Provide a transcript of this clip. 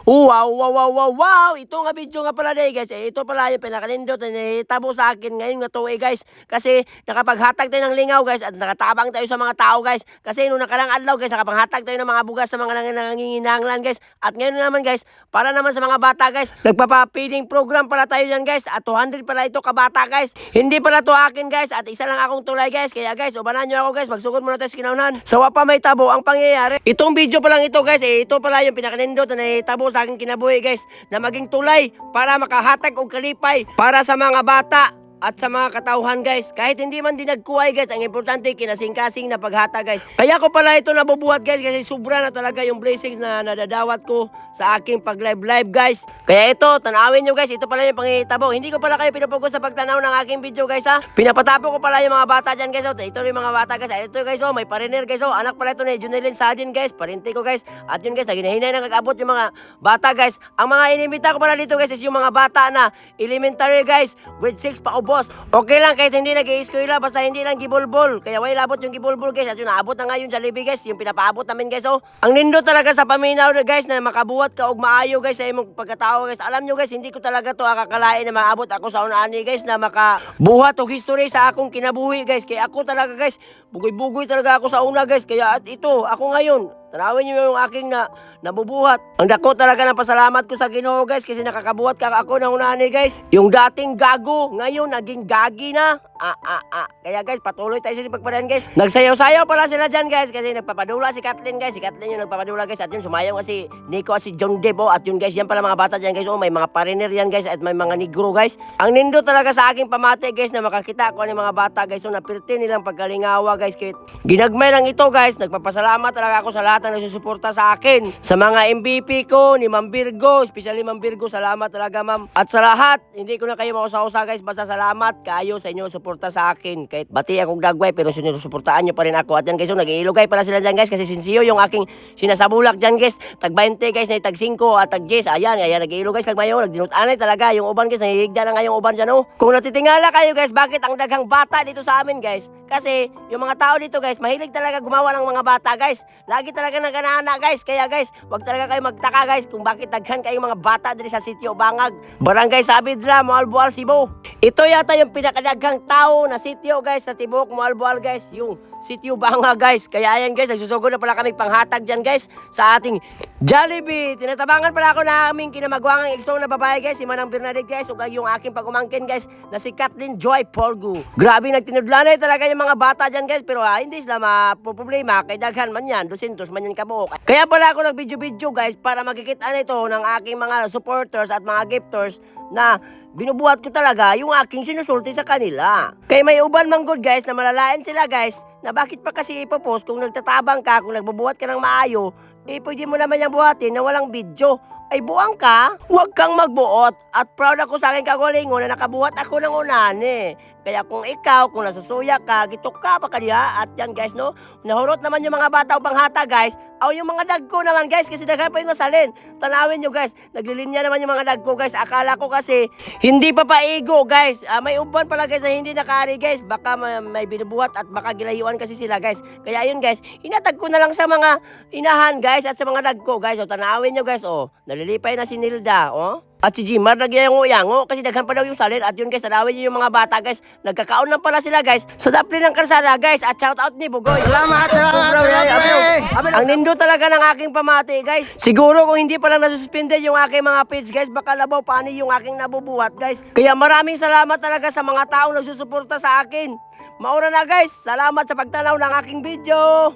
Wow, wow, wow, wow, wow! Ito nga video nga pala day guys, ito pala yung pinakanindot na nahitabo sa akin ngayon nga tuwi guys. Kasi nakapaghatag tayo ng lingaw guys at nakatabang tayo sa mga tao guys. Kasi nung nakarang adlaw guys, nakapaghatag tayo ng mga bugas sa mga nanginginanglan guys. At ngayon naman guys, para naman sa mga bata guys, nagpapa-feeding program pala tayo dyan guys. At 200 pala ito kabata guys. Hindi pala to akin guys at isa lang akong tulay guys. Kaya guys, ubanan nyo ako guys, magsugod muna tayo sa kinaunan. Sawa pa may tabo ang pangyayari. Itong video pa lang ito guys, ito pala yung pinakanindot na nahitabo sa aking kinabuhi guys, na maging tulay para makahatag og kalipay para sa mga bata at sa mga katauhan guys. Kahit hindi man din nagkuhay guys, ang importante kinasing-kasing na paghata guys. Kaya ko pala ito nabubuhat guys kasi sobra na talaga yung blessings na nadadawat ko sa aking pag-live guys. Kaya ito, tanawin nyo guys, ito pala yung pangitabo. Hindi ko pala kayo pinupokus sa pagtanaw ng aking video guys ha. Pinapatapo ko pala yung mga bata dyan guys. Ito yung mga bata guys. Ito guys, may pariner guys. Anak pala ito ni Junelin Sadin guys. Parinti ko guys. At yun guys, naginahinay na nag-abot yung mga bata guys. Ang mga inimita ko pala dito guys is yung mga bata na elementary guys, grade 6 pa boss. Okay lang kahit hindi nag-i-eskwela, basta hindi lang gibulbol. Kaya way labot yung gibulbol guys. At yun, naabot na nga yung Jollibee guys, yung pinapaabot namin guys. Ang nindo talaga sa paminaw na guys, na makabuhat ka og maayo guys sa imong pagkatao guys. Alam nyo guys, hindi ko talaga to akakalain na maabot ako sa unani guys, na makabuhat og history sa akong kinabuhi guys. Kaya ako talaga guys, bugoy-bugoy talaga ako sa una guys. Kaya at ito, ako ngayon, tanawin nyo yung aking nabubuhat. Ang dako talaga ng pasalamat ko sa Ginoo guys, kasi nakakabuhat ka ako ng unani guys. Yung dating gago, ngayon naging gagi na. Kaya guys, patuloy tayo sa pagpadayan guys. Nagsayaw-sayaw pala sila dyan guys, kasi nagpapadula si Kathleen guys. Si Kathleen yung nagpapadula guys. At yun, sumayaw si Nico at si John Debo. At yun guys, yan pala mga bata dyan guys. May mga pariner yan guys, at may mga negro guys. Ang nindo talaga sa aking pamate guys, na makakita ko ng mga bata guys. So napirti nilang pagkalingawa guys. Kaya ginagmay lang ito guys. Nagpapasalamat talaga ako sa lahat ng nagsusuporta sa akin. Sa mga MVP ko, ni Ma'am Virgo, especially Ma'am Virgo, salamat talaga ma'am. At sa lahat, hindi ko na kayo mausa-usa guys. Basta salamat kayo sa inyo suporta sa akin. Kahit bati akong dagway, pero sinusuportaan nyo pa rin ako. At yan guys, nag-iilugay pala sila dyan guys, kasi sinsiyo yung aking sinasabulak dyan guys. Tag 20 guys, na tag 5 at tag 10. Ayan, nag-iilugay guys, kagmayo, nagdinutanay talaga. Yung uban guys, nahihigda na nga yung uban dyan. Kung natitingala kayo guys, bakit ang daghang bata dito sa amin guys? Kasi yung mga tao dito guys, mahilig talaga gumawa ng mga bata guys. Lagi talaga nagana guys. Kaya guys, wag talaga kayo magtaka guys kung bakit daghan kayong mga bata dito sa Sitio Bangag, Barangay Sabidra, Moalboal, Cebu. Ito yata yung pinakadaghang tao na sitio guys sa Tibok, Moalboal guys, yung Sitio Bangag guys. Kaya ayan guys, nagsusugod na pala kami panghatag dyan guys sa ating Jollibee. Tinatabangan pala ako na aming kinamagwangang iksong na babae guys, si Manang Bernadette guys, ug yung aking pag-umangkin guys na si Kathleen Joy Polgu. Grabe, nagtinudlanay talaga yung mga bata dyan guys, pero hindi sila mapoproblema kay daghan man yan, 200 man yan kabuok. Kaya pala ako nag-video guys para makikita nito ng aking mga supporters at mga gifters na binubuhat ko talaga yung aking sinusulti sa kanila. Kaya may uban man good guys na malalain sila guys, na bakit pa kasi ipopost kung nagtatabang ka, kung nagbubuhat ka ng maayo, pwede mo naman yung buhatin na walang video. Ay buang ka, huwag kang magbuot. At proud ako sa aking kagalingon na nakabuhat ako ng unani. Kaya kung ikaw, kung nasusuya ka, gitok ka pa kaniya. At yan guys, no, nahurot naman yung mga bata upang hata guys. O yung mga dagko naman guys, kasi daghan pa yung nasalin. Tanawin nyo guys, naglilinya naman yung mga dagko guys. Akala ko kasi hindi pa paigo guys. May uban pala guys na hindi nakari guys. Baka may binubuhat at baka gilayuan kasi sila guys. Kaya yun guys, hinatag ko na lang sa mga inahan guys at sa mga dagko guys. O tanawin nyo guys, nalilipay na si Nilda, At si Jimar nagyayango-yango kasi daghan pa daw yung salin. At yun guys, tanawin nyo yung mga bata guys. Nagkakaon lang pala sila guys sa dapli ng kalsada guys. At shout out ni Bugoy. Salamat. Ang nindo talaga ng aking pamati guys. Siguro kung hindi pa lang nasususpende yung aking mga page guys, baka labaw paano yung aking nabubuhat guys. Kaya maraming salamat talaga sa mga taong nagsusuporta sa akin. Maura na guys, salamat sa pagtanaw ng aking video.